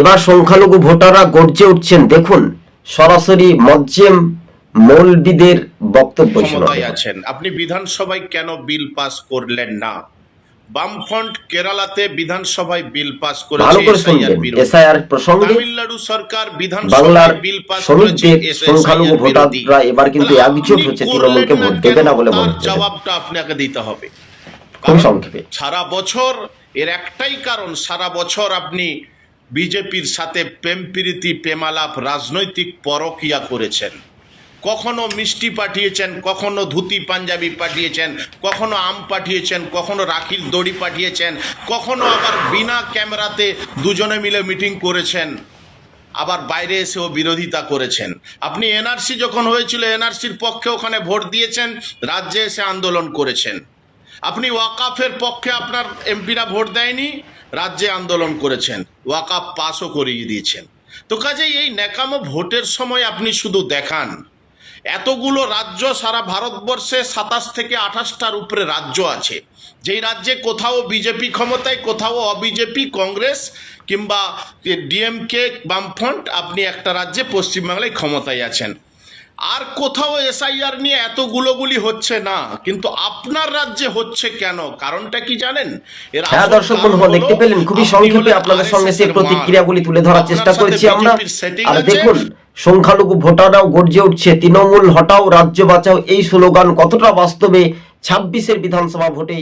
এবার সংখ্যালঘু ভোটাররা গর্জে উঠছেন, দেখুন সরাসরি মজ্জেম মৌলবীদের বক্তব্য আছেন। আপনি বিধানসভায় কেন বিল পাস করলেন না? বামফ্রন্ট কেরালাতে বিধানসভায় বিল পাস করেছে এসআইআর প্রসঙ্গে। তামিলনাড়ু সরকার বিধানসভায় বিল পাস করেছে। সংখ্যালঘু ভোটাররা এবার কিন্তু একজোট হচ্ছে তৃণমূলকে ভোট দেবে না বলে বলছে। জবাবটা আপনাকে দিতে হবে। খুব সংক্ষেপে, সারা বছর এর একটাই কারণ, সারা বছর আপনি বিজেপির সাথে প্রেম প্রীতি প্রেমালাপ রাজনৈতিক পরকিয়া করেছেন। কখনো মিষ্টি পাঠিয়েছেন, কখনো ধুতি পাঞ্জাবি পাঠিয়েছেন, কখনো আম পাঠিয়েছেন, কখনো রাখির দড়ি পাঠিয়েছেন, কখনো আবার বিনা ক্যামেরাতে দুজনে মিলে মিটিং করেছেন, আবার বাইরে এসেও বিরোধিতা করেছেন। আপনি এনআরসি যখন হয়েছিল এনআরসির পক্ষে ওখানে ভোট দিয়েছেন, রাজ্যে এসে আন্দোলন করেছেন। আপনি ওয়াকাফের পক্ষে আপনার এমপিরা ভোট দেয়নি, রাজ্যে আন্দোলন করেছেন, ওয়াকাফ পাসও করিয়ে দিয়েছেন। তো কাজেই এই ন্যাকামো ভোটের সময় আপনি শুধু দেখান। এতগুলো রাজ্য সারা ভারতবর্ষে 27 থেকে 28টার উপরে রাজ্য আছে, যেই রাজ্যে কোথাও বিজেপি ক্ষমতায়, কোথাও অবিজেপি, কংগ্রেস কিংবা ডিএমকে বামফ্রন্ট, আপনি একটা রাজ্যে পশ্চিমবাংলায় ক্ষমতায় আছেন। আর কোথাও এসআইআর নিয়ে এতগুলোগুলি হচ্ছে না, কিন্তু আপনার রাজ্যে হচ্ছে কেন? কারণটা কি জানেন? হ্যাঁ দর্শক বন্ধুরা, দেখতে পেলেন খুবই সংক্ষেপে আপনাদের সঙ্গে সেই প্রতিক্রিয়াগুলি তুলে ধরার চেষ্টা করেছি আমরা। আর দেখুন সংখ্যালঘু ভোটাররাও গর্জে উঠছে, তৃণমূল হটাও রাজ্য বাঁচাও এই স্লোগান কতটা বাস্তবে 26-এর বিধানসভা ভোটে